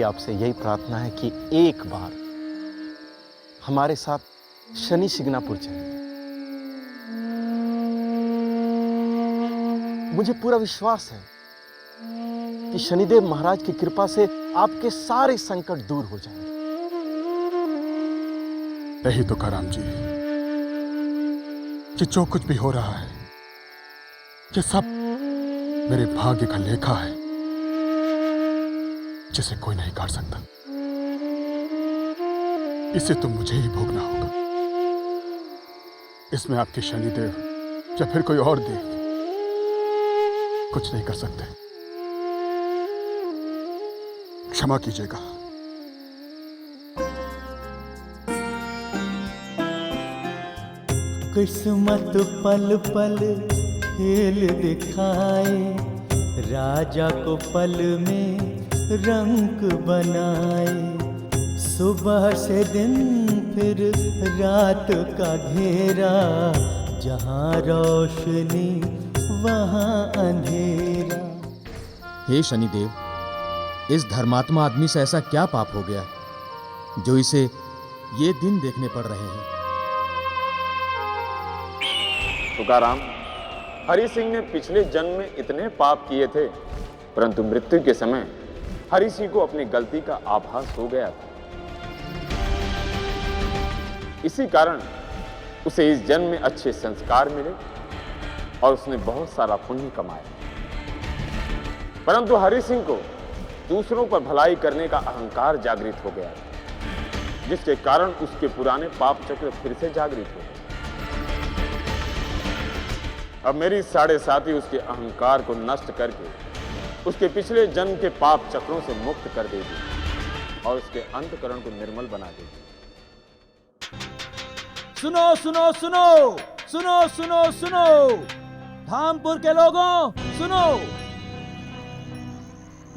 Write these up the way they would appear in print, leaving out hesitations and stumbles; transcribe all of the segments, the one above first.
आपसे यही प्रार्थना है कि एक बार हमारे साथ शनि शिंगणापुर चलिए। मुझे पूरा विश्वास है कि शनिदेव महाराज की कृपा से आपके सारे संकट दूर हो जाएंगे। यही तो कराम जी कि जो कुछ भी हो रहा है ये सब मेरे भाग्य का लेखा है जिसे कोई नहीं काट सकता। इसे तो मुझे ही भोगना होगा। इसमें आपके शनिदेव या फिर कोई और देव कुछ नहीं कर सकते। क्षमा कीजिएगा। किस्मत पल पल खेल दिखाए, राजा को पल में रंग बनाए। सुबह से दिन फिर रात का घेरा, जहाँ रोशनी वहाँ अंधेरा। हे शनिदेव, इस धर्मात्मा आदमी से ऐसा क्या पाप हो गया जो इसे ये दिन देखने पड़ रहे हैं? तुकाराम, हरि सिंह ने पिछले जन्म में इतने पाप किए थे, परंतु मृत्यु के समय हरि सिंह को अपनी गलती का आभास हो गया था। इसी कारण उसे इस जन्म में अच्छे संस्कार मिले और उसने बहुत सारा पुण्य कमाया। परंतु हरि सिंह को दूसरों पर भलाई करने का अहंकार जागृत हो गया, जिसके कारण उसके पुराने पाप चक्र फिर से जागृत हो गए। अब मेरी साढ़े साथी उसके अहंकार को नष्ट करके उसके पिछले जन्म के पाप चक्रों से मुक्त कर देगी और उसके अंतःकरण को निर्मल बना देगी। सुनो सुनो सुनो सुनो सुनो सुनो, धामपुर के लोगों सुनो।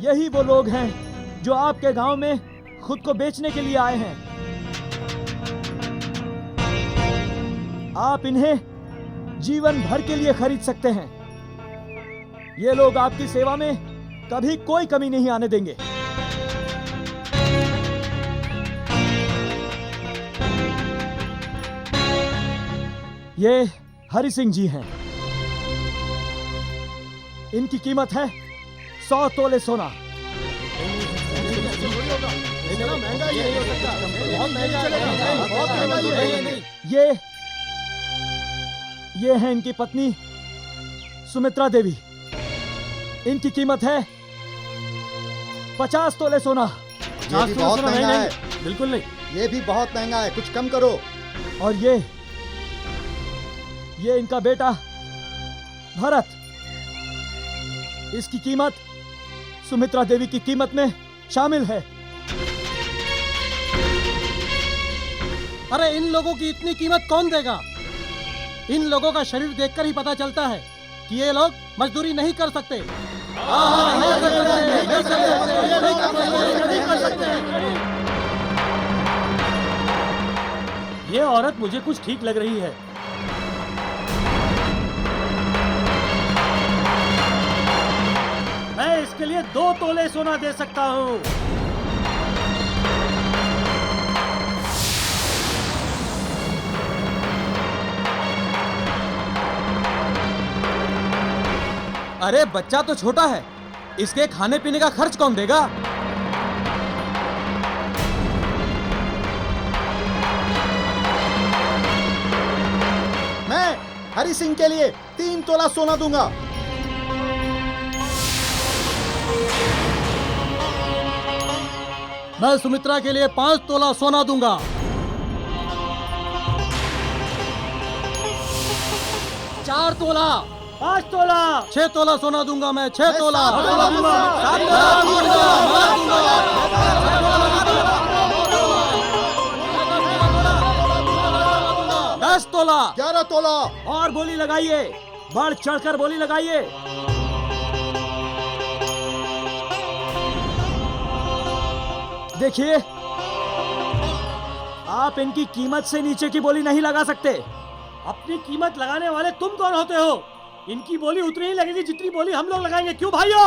यही वो लोग हैं जो आपके गांव में खुद को बेचने के लिए आए हैं। आप इन्हें जीवन भर के लिए खरीद सकते हैं। ये लोग आपकी सेवा में कभी कोई कमी नहीं आने देंगे। ये हरि सिंह जी हैं। इनकी कीमत है 100 तोले सोना। ये है इनकी पत्नी सुमित्रा देवी। इनकी कीमत है 50 तोले सोना। ये भी बहुत महंगा है। बिल्कुल नहीं, ये भी बहुत महंगा है, कुछ कम करो। और ये इनका बेटा भरत। इसकी कीमत सुमित्रा देवी की कीमत में शामिल है। अरे इन लोगों की इतनी कीमत कौन देगा? इन लोगों का शरीर देखकर ही पता चलता है कि ये लोग मजदूरी नहीं कर सकते। ये औरत मुझे कुछ ठीक लग रही है। मैं इसके लिए 2 तोले सोना दे सकता हूँ। अरे बच्चा तो छोटा है, इसके खाने पीने का खर्च कौन देगा? मैं हरि सिंह के लिए 3 तोला सोना दूंगा। मैं सुमित्रा के लिए 5 तोला सोना दूंगा। चार तोला, 5 तोला, 6 तोला सोना दूंगा। मैं 6 तोला, 10 तोला, 11 तोला। और बोली लगाइए, बढ़ चढ़कर बोली लगाइए। देखिए, आप इनकी कीमत से नीचे की बोली नहीं लगा सकते। अपनी कीमत लगाने वाले तुम कौन होते हो? इनकी बोली उतनी ही लगेगी जितनी बोली हम लोग लगाएंगे। क्यों भाइयों?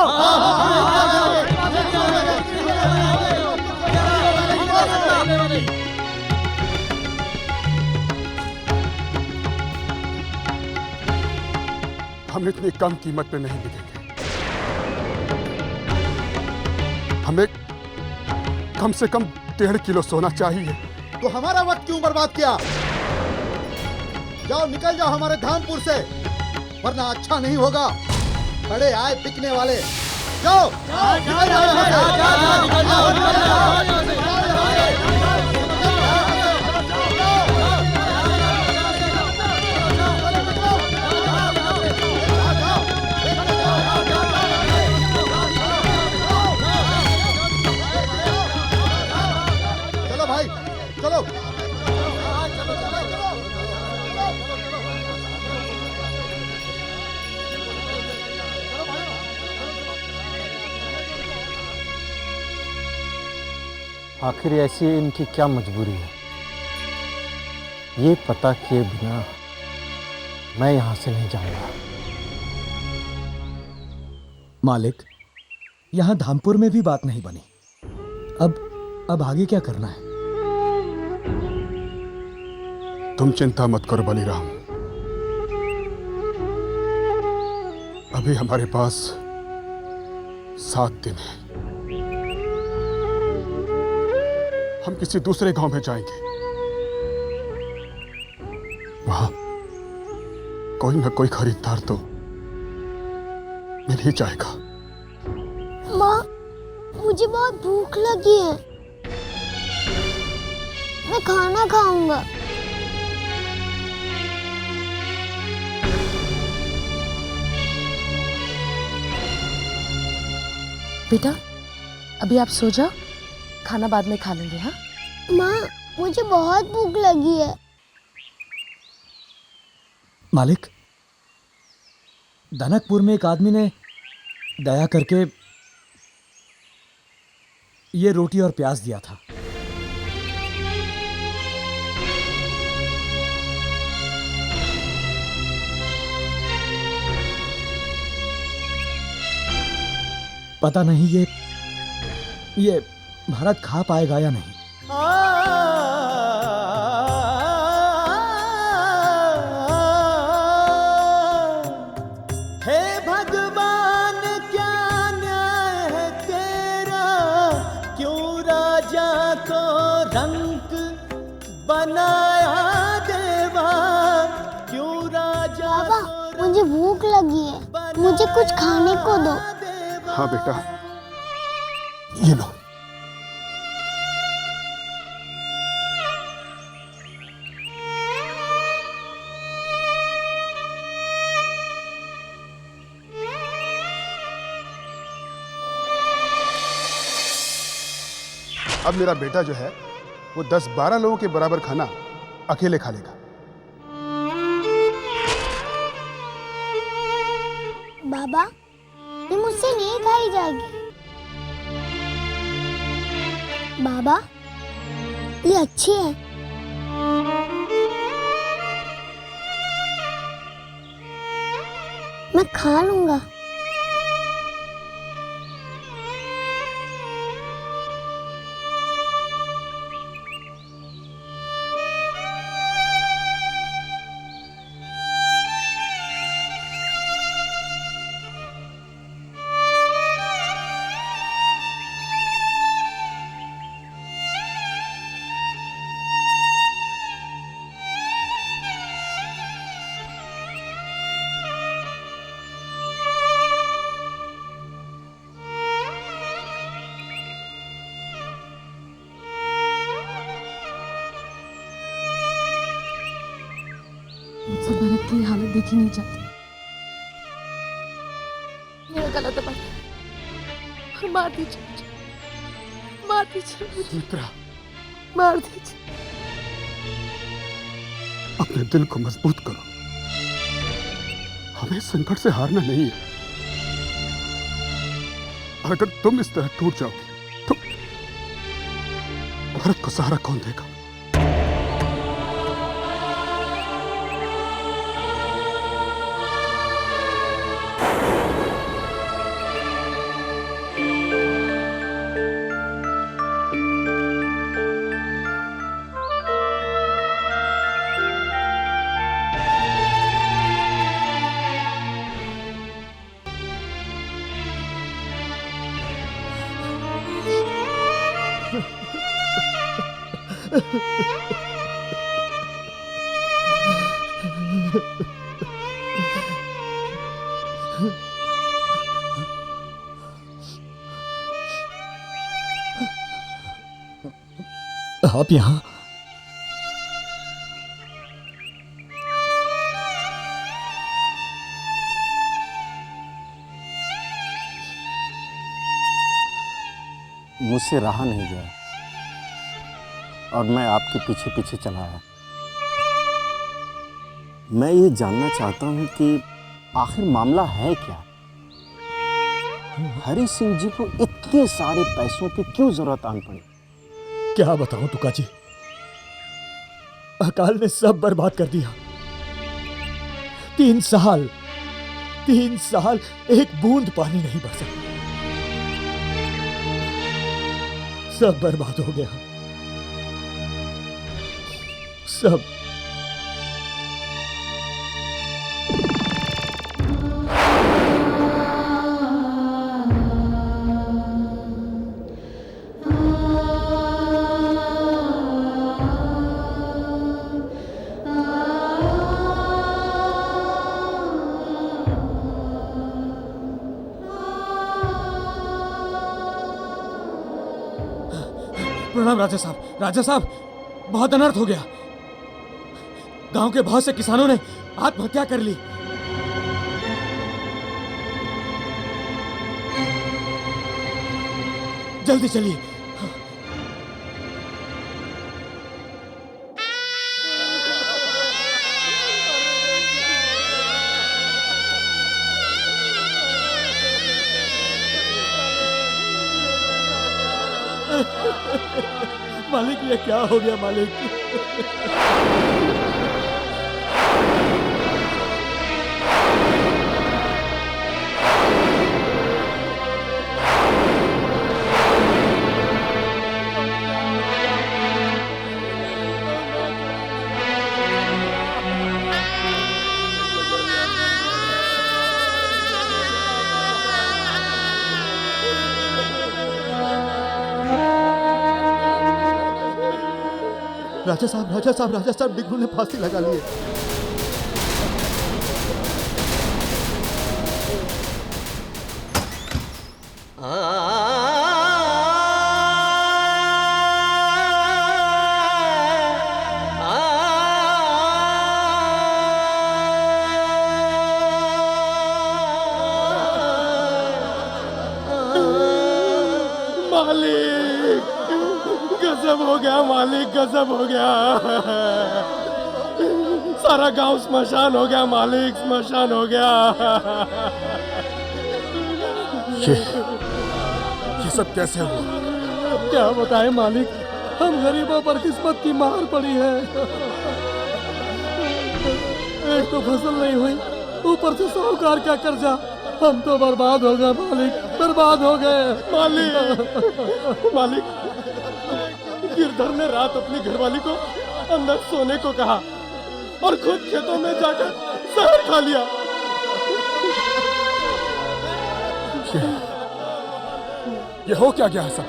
हम इतनी कम कीमत पे नहीं बिकेंगे। हमें कम से कम 1.5 किलो सोना चाहिए। तो हमारा वक्त क्यों बर्बाद किया? जाओ, निकल जाओ हमारे धामपुर से, वरना अच्छा नहीं होगा। खड़े आए बिकने वाले, जाओ निकल जाओ यहाँ से। चलो भाई, चलो। आखिर ऐसी इनकी क्या मजबूरी है? ये पता किए बिना मैं यहां से नहीं जाऊंगा। मालिक, यहां धामपुर में भी बात नहीं बनी। अब आगे क्या करना है? तुम चिंता मत करो बलीराम। अभी हमारे पास 7 दिन है। हम किसी दूसरे गांव में जाएंगे। वहां कोई ना कोई खरीदार तो मिल ही जाएगा। माँ, मुझे बहुत भूख लगी है। मैं खाना खाऊंगा। बेटा, अभी आप सो जाओ, खाना बाद में खा लेंगे। हाँ माँ, मुझे बहुत भूख लगी है। मालिक, दनकपुर में एक आदमी ने दया करके ये रोटी और प्याज दिया था। पता नहीं ये भारत खा पाएगा या नहीं। हे भगवान, क्या न्याय है तेरा, क्यों राजा को रंक बनाया देवा, क्यों राजा। पापा, मुझे भूख लगी है, मुझे कुछ खाने को दो। हाँ बेटा, ये लो। अब मेरा बेटा जो है वो 10-12 लोगों के बराबर खाना अकेले खा लेगा। बाबा, ये मुझसे नहीं खाई जाएगी। बाबा, ये अच्छी है। मैं खा लूंगा। मुझसे भरत की हालत देखी नहीं जाती। मेरा गला दबा और मार दीजिए मुझे, मार दीजिए मुझे, सुमित्रा, मार दीजिए। अपने दिल को मजबूत करो। हमें संकट से हारना नहीं है। अगर तुम इस तरह टूट जाओगे तो भारत को सहारा कौन देगा? आप यहाँ? मुझसे रहा नहीं गया और मैं आपके पीछे पीछे चला आया। मैं ये जानना चाहता हूं कि आखिर मामला है क्या? हरि सिंह जी को इतने सारे पैसों की क्यों जरूरत आन पड़ी? क्या बताऊं तुका जी, अकाल ने सब बर्बाद कर दिया। 3 साल एक बूंद पानी नहीं बरसा, सब बर्बाद हो गया, सब। प्रणाम राजा साहब। राजा साहब, बहुत अनर्थ हो गया। गांव के बहुत से किसानों ने आत्महत्या कर ली। जल्दी चलिए। मालिक, ये क्या हो गया मालिक? राजा साहब, डिग्गू ने फांसी लगा ली है। गजब हो गया मालिक, गजब हो गया। सारा गांव स्मशान हो गया मालिक, स्मशान हो गया। ये सब कैसे हुआ? क्या बताएं मालिक, हम गरीबों पर किस्मत की मार पड़ी है। एक तो फसल नहीं हुई, ऊपर से साहूकार का कर्जा। हम तो बर्बाद हो गए मालिक, बर्बाद हो गए मालिक। गिरधर ने रात अपनी घरवाली को अंदर सोने को कहा और खुद खेतों में जाकर जहर खा लिया। ये हो क्या गया सब?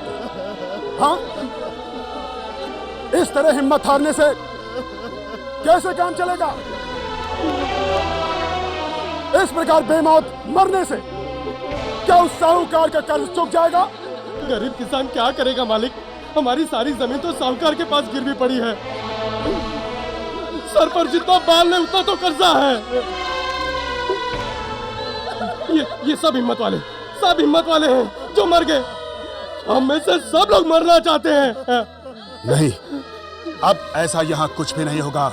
हाँ, इस तरह हिम्मत हारने से कैसे काम चलेगा? इस प्रकार बेमौत मरने से क्या उस साहूकार का कर्ज चुक जाएगा? गरीब किसान क्या करेगा मालिक? हमारी सारी जमीन तो साहूकार के पास गिरवी पड़ी है। सर पर जितना बाल है उतना तो कर्जा है। ये सब हिम्मत वाले हैं जो मर गए। हम में से सब लोग मरना चाहते हैं। नहीं, अब ऐसा यहाँ कुछ भी नहीं होगा।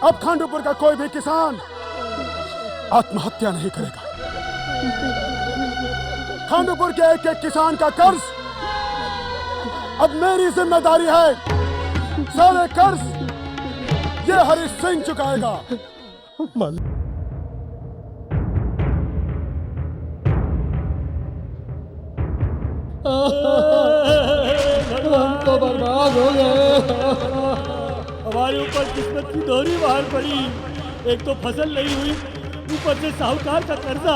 अब खांडूपुर का कोई भी किसान आत्महत्या नहीं करेगा। खांडूपुर के एक एक किसान का कर्ज अब मेरी जिम्मेदारी है। सारे कर्ज ये हरि सिंह चुकाएगा। हम तो बर्बाद हो गए। हमारे ऊपर किस्मत की दोहरी मार पड़ी। एक तो फसल नहीं हुई, ऊपर से साहूकार का कर्जा।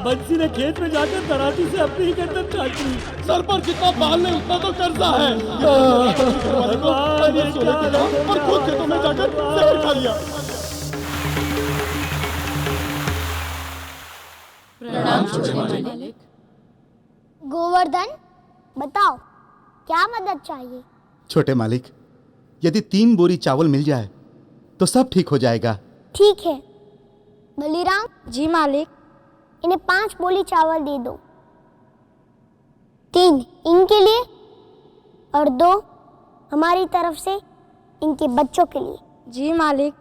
बंसी ने खेत में जाकर तराजू से अपनी ही गर्दन काट ली। सर पर जितना बाल है उतना तो कर्जा है। और खुद खेतों में जाकर जहर खा लिया। प्रणाम छोटे मालिक। गोवर्धन, बताओ क्या मदद चाहिए? छोटे मालिक, यदि 3 बोरी चावल मिल जाए तो सब ठीक हो जाएगा। ठीक है। बलिराम, जी मालिक। इन्हें 5 बोली चावल दे दो। 3 इनके लिए और 2 हमारी तरफ से इनके बच्चों के लिए। जी मालिक।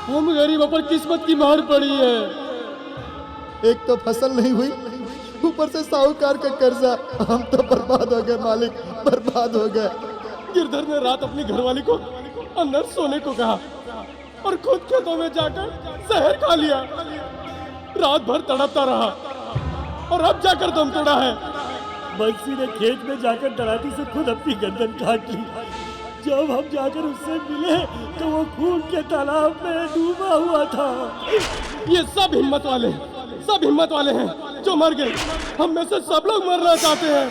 हम गरीबों पर किस्मत की मार पड़ी है। एक तो फसल नहीं हुई, ऊपर से साहूकार का कर्जा। हम तो बर्बाद हो गए मालिक, बर्बाद हो गए। गिरधर ने रात अपनी घरवाली को अंदर सोने को कहा और खुद खेतों में जाकर जहर खा लिया। रात भर तड़पता रहा और अब जाकर दम तोड़ा है। बंसी ने खेत में जाकर तराजू से खुद अपनी गर्दन काट ली। जब हम जाकर उससे मिले तो वो खून के तालाब में डूबा हुआ था। ये सब हिम्मत वाले हैं जो मर गए। हम में से सब लोग मरना चाहते हैं,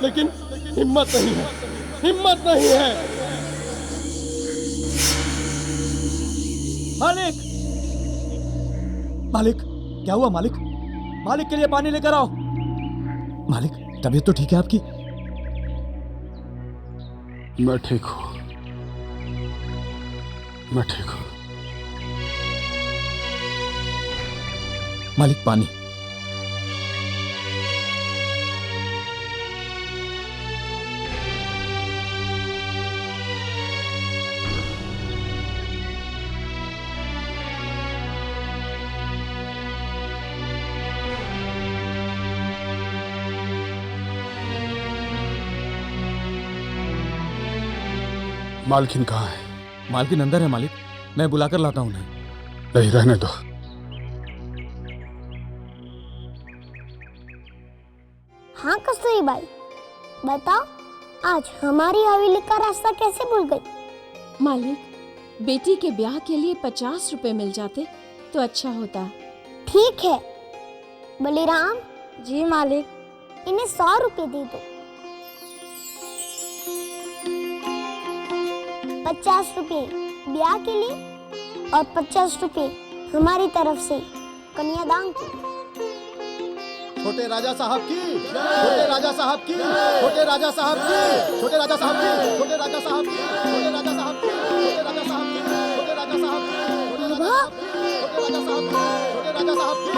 लेकिन हिम्मत नहीं है। मालिक, क्या हुआ मालिक? मालिक के लिए पानी लेकर आओ। मालिक, तबीयत तो ठीक है आपकी? मैं ठीक हूँ। मालिक पानी। मालकिन कहाँ है? मालकिन अंदर है मालिक, मैं बुलाकर लाता हूँ उन्हें। नहीं, रहने दो। हाँ कस्तूरी बाई, बताओ आज हमारी हवेली का रास्ता कैसे भूल गई? मालिक, बेटी के ब्याह के लिए 50 रुपए मिल जाते तो अच्छा होता। ठीक है। बलिराम, जी मालिक। इन्हें 100 रुपए दे दो। 50 रुपए ब्याह के लिए और 50 रुपए हमारी तरफ से कन्यादान के लिए। छोटे राजा साहब की, छोटे राजा साहब की, छोटे राजा साहब की, छोटे राजा साहब की, छोटे राजा साहब की, छोटे राजा साहब की, छोटे राजा साहब की, छोटे राजा साहब की, छोटे राजा साहब की, छोटे राजा साहब की।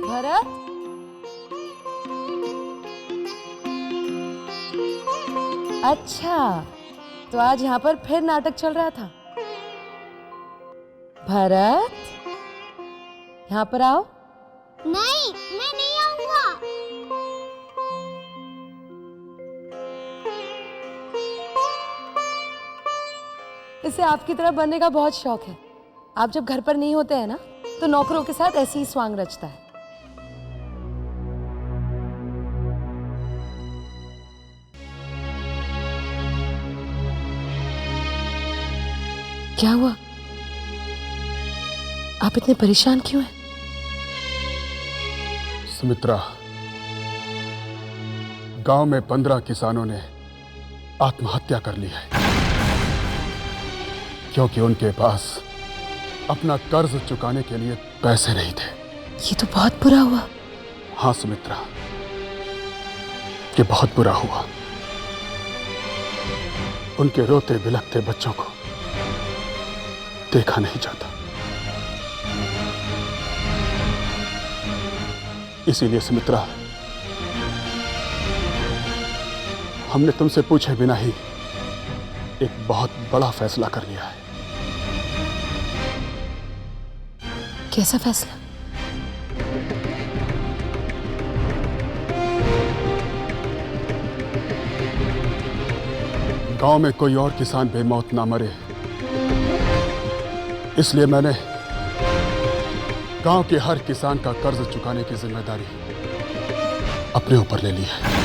भरत, अच्छा तो आज यहाँ पर फिर नाटक चल रहा था। भरत, यहाँ पर आओ। नहीं, मैं नहीं आऊंगा। इसे आपकी तरह बनने का बहुत शौक है। आप जब घर पर नहीं होते हैं ना, तो नौकरों के साथ ऐसे ही स्वांग रचता है। क्या हुआ? आप इतने परेशान क्यों हैं? सुमित्रा, गांव में 15 किसानों ने आत्महत्या कर ली है, क्योंकि उनके पास अपना कर्ज चुकाने के लिए पैसे नहीं थे। ये तो बहुत बुरा हुआ। हाँ सुमित्रा, ये बहुत बुरा हुआ। उनके रोते बिलखते बच्चों को देखा नहीं जाता। इसीलिए सुमित्रा, हमने तुमसे पूछे बिना ही एक बहुत बड़ा फैसला कर लिया है। कैसा फैसला? गांव में कोई और किसान बेमौत ना मरे, इसलिए मैंने गांव के हर किसान का कर्ज चुकाने की जिम्मेदारी अपने ऊपर ले ली है।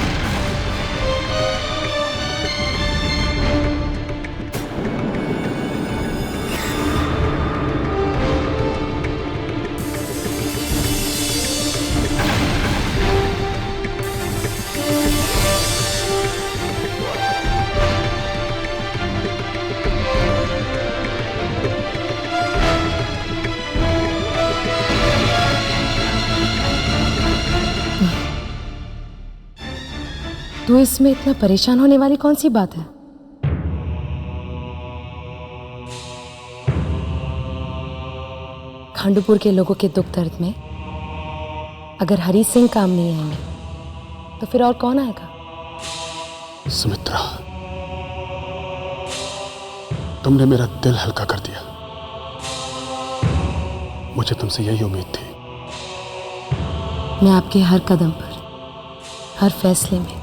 तो इसमें इतना परेशान होने वाली कौन सी बात है? खांडूपुर के लोगों के दुख दर्द में अगर हरी सिंह काम नहीं आएंगे तो फिर और कौन आएगा? सुमित्रा, तुमने मेरा दिल हल्का कर दिया। मुझे तुमसे यही उम्मीद थी। मैं आपके हर कदम पर, हर फैसले में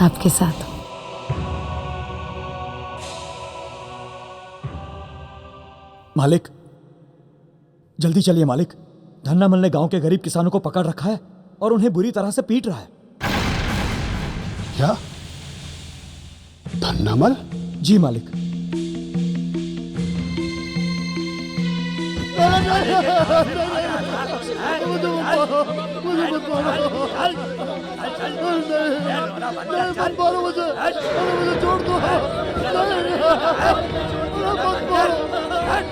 आपके साथ हूं। मालिक, जल्दी चलिए मालिक। धन्नामल ने गांव के गरीब किसानों को पकड़ रखा है और उन्हें बुरी तरह से पीट रहा है। क्या? धन्नामल? जी मालिक। मत मारो मुझे, छोड़ दो।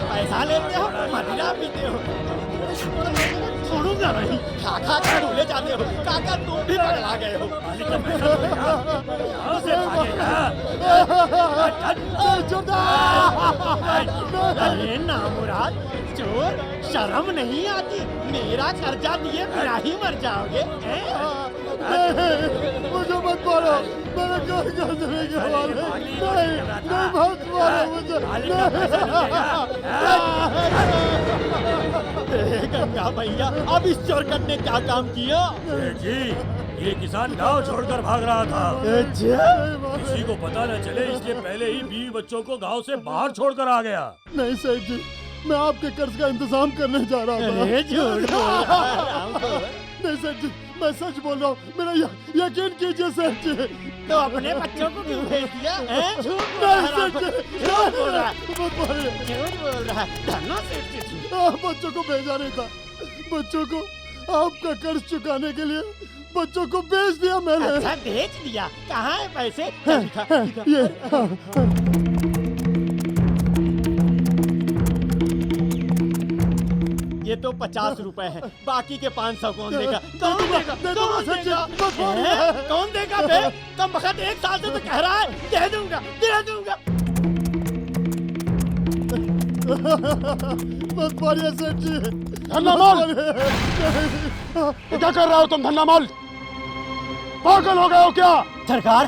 पैसा लेते हो, मदिरा पीते हो, छोड़ूंगा नहीं। खा खा कर ढूले जाते हो। काका तुम भी पगला गए हो। अरे नामुराद चोर, शर्म नहीं आती? मेरा कर्जा दिए बिना ही मर जाओगे। मुझे मत मारो, मेरा कोई कर्ज नहीं गिरवा रहे। नहीं मत मारो मुझे। गंगा भैया, अब इस चोरकट ने क्या काम किया? जी, ये किसान गांव छोड़कर भाग रहा था। किसी को पता न चले इसलिए पहले ही बीवी बच्चों को गांव से बाहर छोड़कर आ गया। नहीं सेठ जी, मैं आपके कर्ज का इंतजाम करने जा रहा था। झूठ बोल रहा है। नहीं सेठ जी, मैं सच बोल रहा हूँ। मेरा यकीन कीजिए सेठ जी। तो अपने बच्चों को क्यों भेज दिया? नहीं सेठ जी, झूठ बोल रहा है। मत मारिए। झूठ बोल रहा है। धन्ना सेठ जी। बच्चों को भेजा नहीं था। बच्चों को आपका कर्ज चुकाने के लिए बच्चों को बेच दिया मैंने। अच्छा, बेच दिया? कहाँ है पैसे? ये ये तो 50 रुपए है, बाकी के 500 कौन देगा? कौन देगा? कौन देगा? कौन देगा बे? कम वक्त 1 साल से तो कह रहा है दे दूंगा, दे दूंगा। मत मारिए सेठ जी। धन्नामल, क्या कर रहा हो तुम? धन्नामल, पागल हो गए हो क्या? सरकार,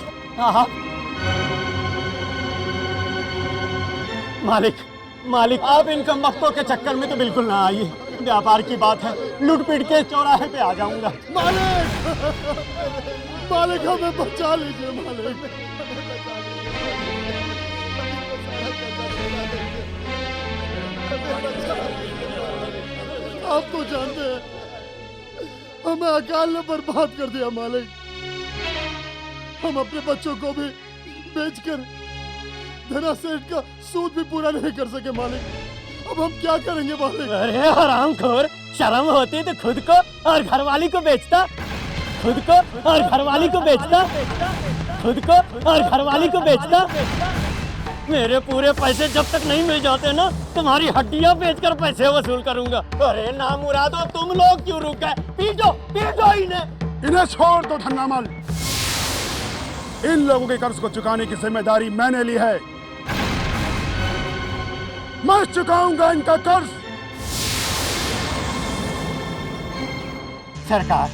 मालिक आप इन कमबख्तों के चक्कर में तो बिल्कुल ना आइए। व्यापार की बात है, लूट पीट के चौराहे पे आ जाऊंगा। मालिक हमें बचा लीजिए। मालिक आप तो जानते हैं हमें अकाल ने बर्बाद कर दिया। मालिक, हम अपने बच्चों को भी बेचकर धना सेठ का सूद भी पूरा नहीं कर सके। मालिक, अब हम क्या करेंगे? मालिक, अरे हरामखोर, शर्म होती तो खुद को और घरवाली को बेचता। खुद को और घरवाली को बेचता। खुद को और घरवाली को बेचता। मेरे पूरे पैसे जब तक नहीं मिल जाते ना, तुम्हारी हड्डियां बेचकर पैसे वसूल करूंगा। अरे नामुरादो, तुम लोग क्यों रुक गए? पीटो इन्हें छोड़ दो धन्नामल। इन लोगों के कर्ज को चुकाने की जिम्मेदारी मैंने ली है। मैं चुकाऊंगा इनका कर्ज। सरकार,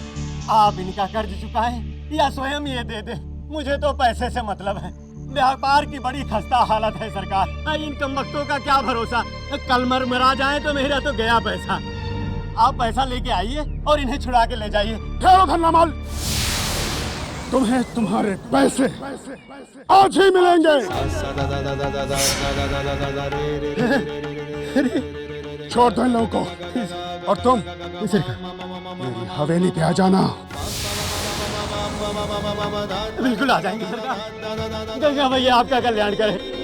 आप इनका कर्ज चुकाएं या स्वयं ये दे दे, मुझे तो पैसे से मतलब है। व्यापार की बड़ी खस्ता हालत है सरकार। इन कमबख्तों का क्या भरोसा, कल मरा जाए तो मेरा तो गया पैसा। आप पैसा लेके आइए और इन्हें छुड़ा के ले जाइए। ठहरो धन्नामल, तुम्हें तुम्हारे पैसे आज ही मिलेंगे। छोड़ दो इन लोगों को। और तुम मेरी हवेली पे आ जाना। बिल्कुल आ जाएंगे सरकार। गंगा भैया आपका कल्याण करे।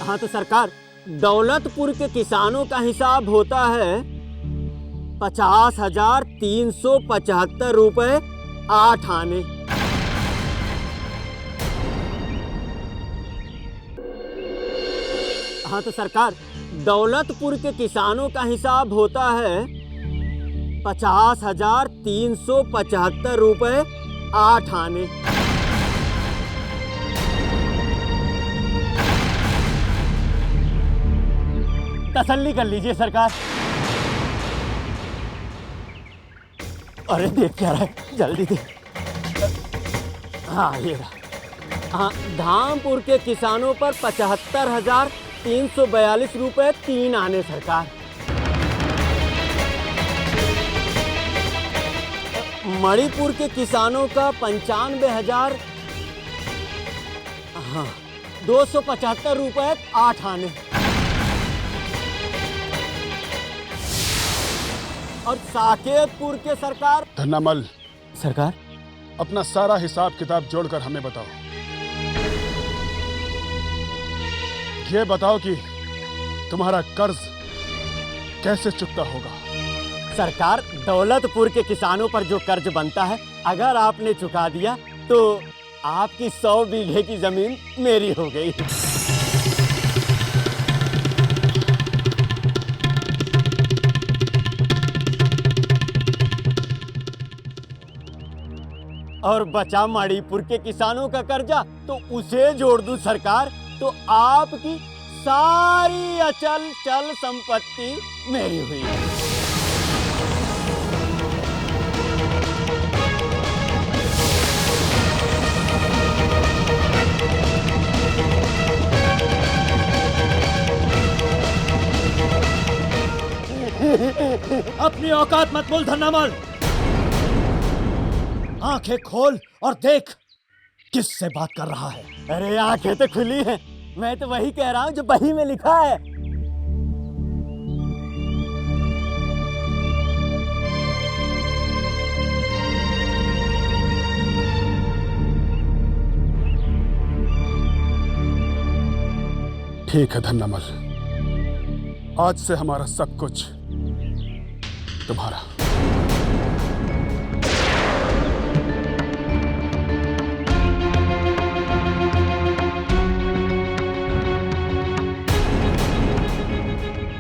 हाँ तो सरकार, दौलतपुर के किसानों का हिसाब होता है 50,375 रुपए 8 आने। हाँ तो सरकार, दौलतपुर के किसानों का हिसाब होता है 50,375 रुपए 8 आने। तसल्ली कर लीजिए सरकार। अरे देख क्या रहा है, जल्दी दे। हाँ ये रहा। हाँ, धामपुर के किसानों पर 75,342 रुपए 3 आने सरकार। मणिपुर के किसानों का 95,000 हाँ 275 रुपए 8 आने। और साकेतपुर के सरकार धन्नामल, सरकार अपना सारा हिसाब किताब जोड़कर हमें बताओ। ये बताओ कि तुम्हारा कर्ज कैसे चुकता होगा। सरकार, दौलतपुर के किसानों पर जो कर्ज बनता है, अगर आपने चुका दिया तो आपकी 100 बीघे की जमीन मेरी हो गई। और बचा मणिपुर के किसानों का कर्जा, तो उसे जोड़ दूं सरकार, तो आपकी सारी अचल चल संपत्ति मेरी हुई। अपनी औकात मत बोल धन्नामल। आंखें खोल और देख किससे बात कर रहा है। अरे आंखें तो खुली हैं, मैं तो वही कह रहा हूं जो बही में लिखा है। ठीक है धन्नामल, आज से हमारा सब कुछ तुम्हारा।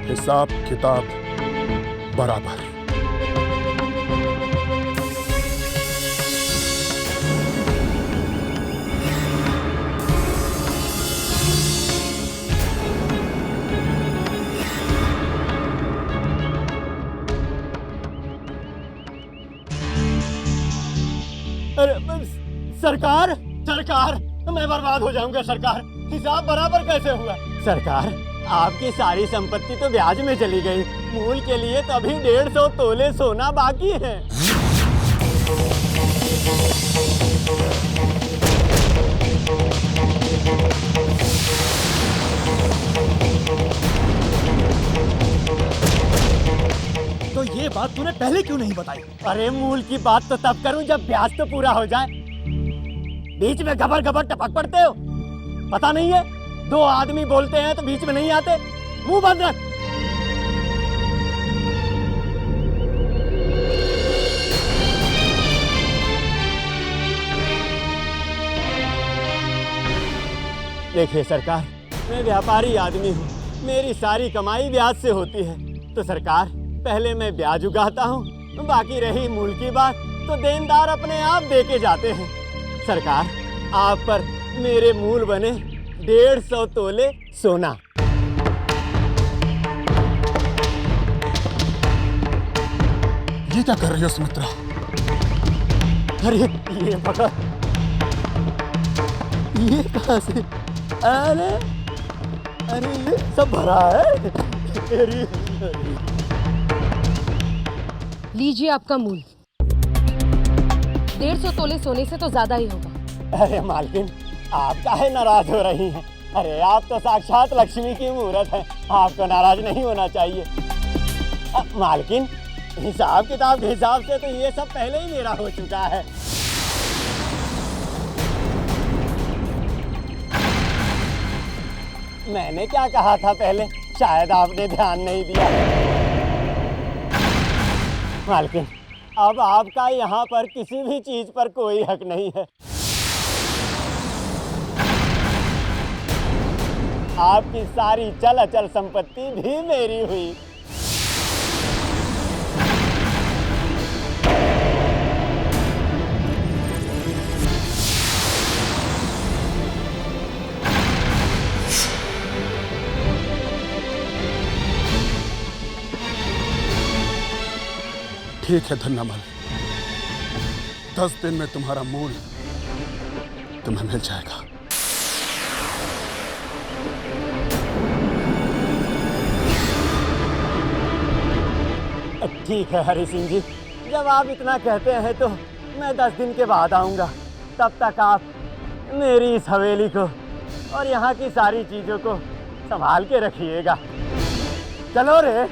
हिसाब किताब बराबर। अरे सरकार, सरकार मैं बर्बाद हो जाऊंगा सरकार। हिसाब बराबर कैसे हुआ सरकार? आपकी सारी संपत्ति तो ब्याज में चली गई, मूल के लिए तो अभी 150 तोले सोना बाकी है। तो ये बात तूने पहले क्यों नहीं बताई? अरे मूल की बात तो तब करूं जब ब्याज तो पूरा हो जाए। बीच में घबर घबर टपक पड़ते हो, पता नहीं है? 2 आदमी बोलते हैं तो बीच में नहीं आते। मुंह बंद रख। देखिए सरकार, मैं व्यापारी आदमी हूँ, मेरी सारी कमाई ब्याज से होती है। तो सरकार, पहले मैं ब्याज उगाता हूँ, बाकी रही मूल की बात तो देनदार अपने आप दे के जाते हैं। सरकार, आप पर मेरे मूल बने 150 तोले सोना। ये क्या कर रही हो सुमित्रा? अरे ये पकड़, ये कहाँ से? अरे अरे ये सब भरा है। लीजिए आपका मूल। 150 तोले सोने से तो ज्यादा ही होगा। अरे मालकिन, आप काहे नाराज हो रही हैं? अरे आप तो साक्षात लक्ष्मी की मूरत है, आपको नाराज नहीं होना चाहिए। मालकिन, हिसाब किताब के हिसाब से तो ये सब पहले ही मेरा हो चुका है। मैंने क्या कहा था पहले, शायद आपने ध्यान नहीं दिया। मालकिन, अब आपका यहाँ पर किसी भी चीज पर कोई हक नहीं है। आपकी सारी चल अचल संपत्ति भी मेरी हुई। ठीक है धन्नामल, 10 दिन में तुम्हारा मूल तुम्हें मिल जाएगा। ठीक है हरि सिंह जी, जब आप इतना कहते हैं तो मैं 10 दिन के बाद आऊँगा। तब तक आप मेरी इस हवेली को और यहाँ की सारी चीज़ों को संभाल के रखिएगा। चलो रे।